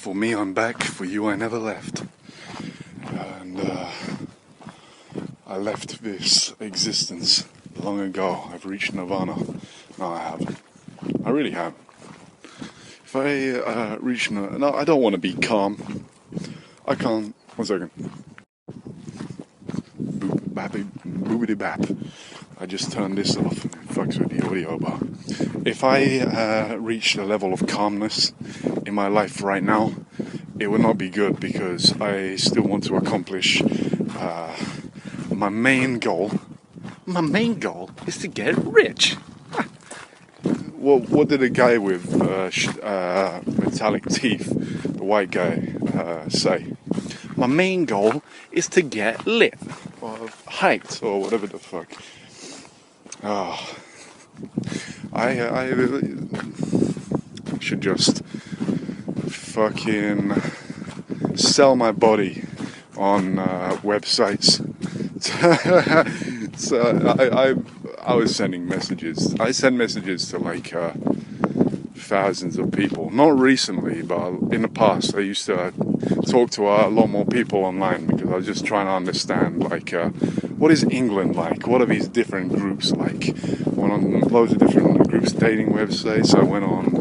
For me, I'm back. For you, I never left. And I left this existence long ago. I've reached nirvana. No, I haven't. I really haven't. If I reach nirvana... No, I don't want to be calm. I can't... 1 second. Boopity bap. I just turned this off. It fucks with the audio, but... If I reached a level of calmness in my life right now, it would not be good, because I still want to accomplish my main goal. My main goal is to get rich. Well, what did a guy with metallic teeth, the white guy, say? My main goal is to get lit, or hyped, or whatever the fuck. I should just fucking sell my body on websites. So I was sending messages. I send messages to like thousands of people. Not recently, but in the past I used to talk to a lot more people online, because I was just trying to understand like what is England like? What are these different groups like? I went on loads of different groups, dating websites. I went on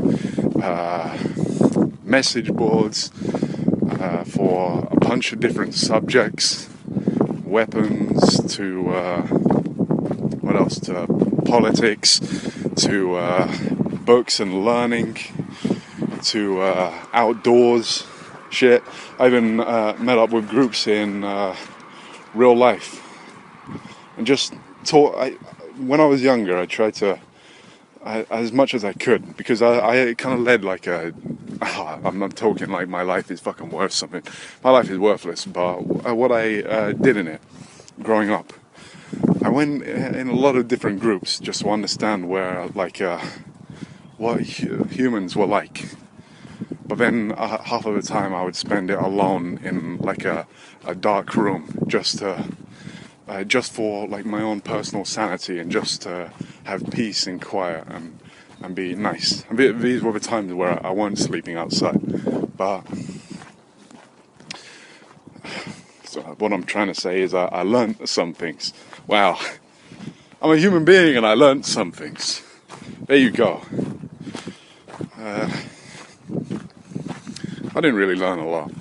message boards for a bunch of different subjects, weapons to what else? To politics, to books and learning, to outdoors shit. I even met up with groups in real life and just talk. When I was younger, I tried to, as much as I could, because I kind of led like a... I'm not talking like my life is fucking worth something. My life is worthless, but what I did in it, growing up, I went in a lot of different groups just to understand where, like, what humans were like. But then half of the time I would spend it alone in like a dark room, just for like my own personal sanity, and just to have peace and quiet and be nice. And these were the times where I wasn't sleeping outside. But so what I'm trying to say is I learned some things. Wow, I'm a human being and I learned some things. There you go. I didn't really learn a lot.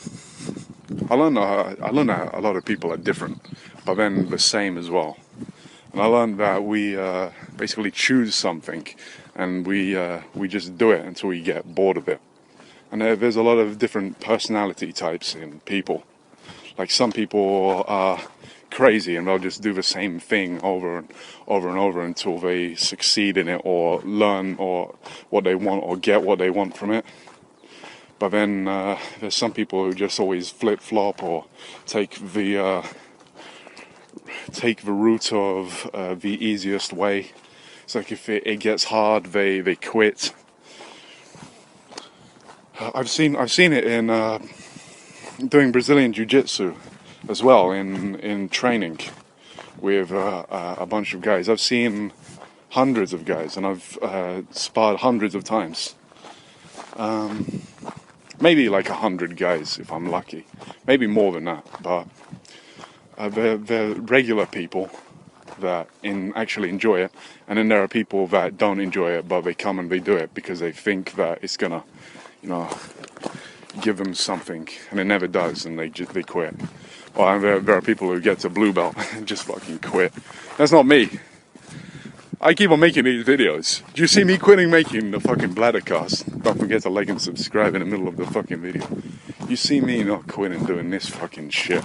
I learned that a lot of people are different, but then the same as well. And I learned that we basically choose something, and we just do it until we get bored of it. And there's a lot of different personality types in people. Like, some people are crazy and they'll just do the same thing over and over until they succeed in it, or learn or what they want, or get what they want from it. But then there's some people who just always flip-flop, or take the route of the easiest way. It's like if it gets hard, they quit. I've seen it in doing Brazilian Jiu-Jitsu as well, in training with a bunch of guys. I've seen hundreds of guys, and I've sparred hundreds of times. Maybe like 100 guys if I'm lucky. Maybe more than that. But they're regular people that actually enjoy it. And then there are people that don't enjoy it, but they come and they do it because they think that it's gonna, give them something. And it never does, and they quit. Well, there are people who get to blue belt and just fucking quit. That's not me. I keep on making these videos. Do you see me quitting making the fucking Bladder cast? Don't forget to like and subscribe in the middle of the fucking video. You see me not quitting doing this fucking shit.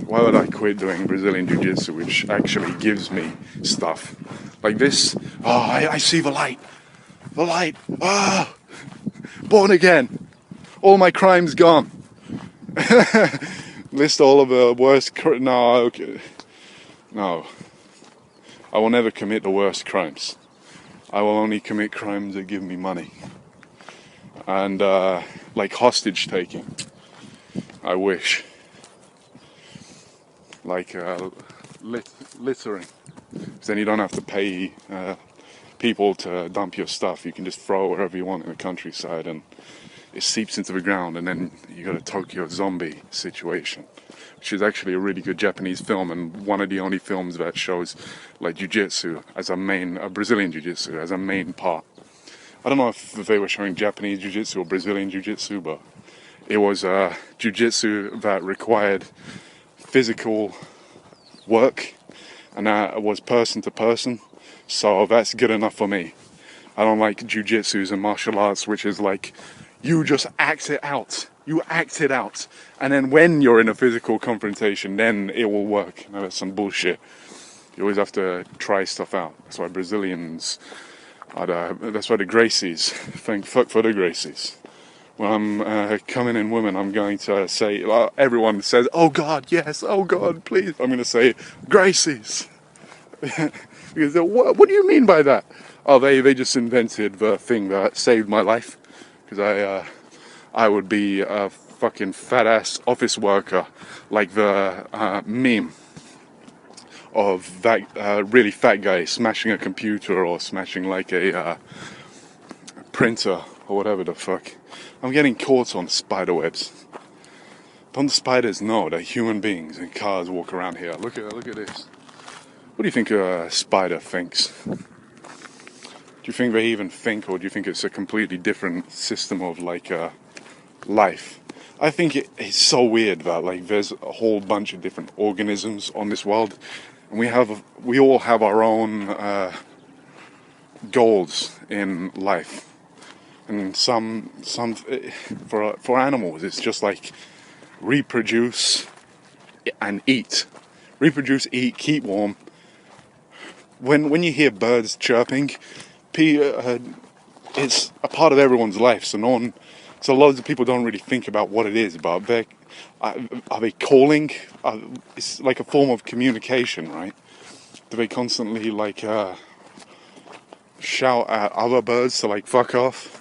Why would I quit doing Brazilian Jiu-Jitsu, which actually gives me stuff? Like this. Oh, I see the light. The light. Ah! Born again. All my crimes gone. List all of the worst... No, okay. No. I will never commit the worst crimes. I will only commit crimes that give me money. And, like hostage taking. I wish. Like, littering. Because then you don't have to pay people to dump your stuff. You can just throw it wherever you want in the countryside, and it seeps into the ground, and then you got a Tokyo zombie situation, which is actually a really good Japanese film, and one of the only films that shows like jiu-jitsu as a Brazilian jiu-jitsu as a main part. I don't know if they were showing Japanese jiu-jitsu or Brazilian jiu-jitsu, but it was jiu-jitsu that required physical work, and that was person to person, so that's good enough for me. I don't like jiu-jitsus and martial arts, which is like, you just act it out. You act it out. And then when you're in a physical confrontation, then it will work. Now, that's some bullshit. You always have to try stuff out. That's why Brazilians that's why the Gracies, thank fuck for the Gracies. When I'm coming in women, I'm going to say, everyone says, oh God, yes, oh God, please. I'm going to say, Gracies. Because what do you mean by that? Oh, they just invented the thing that saved my life. Because I would be a fucking fat ass office worker, like the meme of that really fat guy smashing a computer or smashing like a printer or whatever the fuck. I'm getting caught on spider webs. Don't the spiders know that human beings and cars walk around here? Look at this. What do you think a spider thinks? Do you think they even think, or do you think it's a completely different system of like life? I think it's so weird that like there's a whole bunch of different organisms on this world, and we all have our own goals in life. And some for animals, it's just like reproduce and eat. Reproduce, eat, keep warm. When you hear birds chirping, it's a part of everyone's life. So loads of people don't really think about what it is. But are they calling? It's like a form of communication, right? Do they constantly like shout at other birds to like fuck off?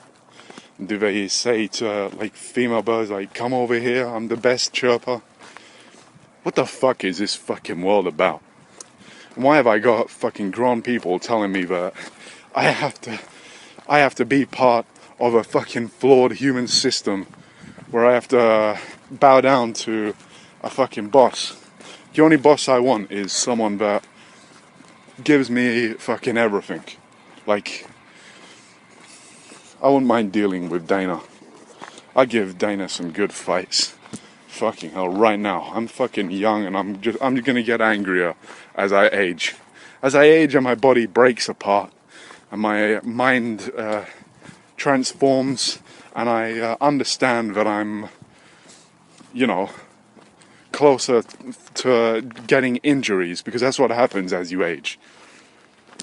Do they say to like female birds like, come over here, I'm the best chirper? What the fuck is this fucking world about? And why have I got fucking grown people telling me that I have to be part of a fucking flawed human system where I have to bow down to a fucking boss? The only boss I want is someone that gives me fucking everything. Like, I wouldn't mind dealing with Dana. I'd give Dana some good fights. Fucking hell, right now. I'm fucking young, and I'm gonna get angrier as I age. As I age and my body breaks apart, and my mind transforms, and I understand that I'm, closer to getting injuries, because that's what happens as you age.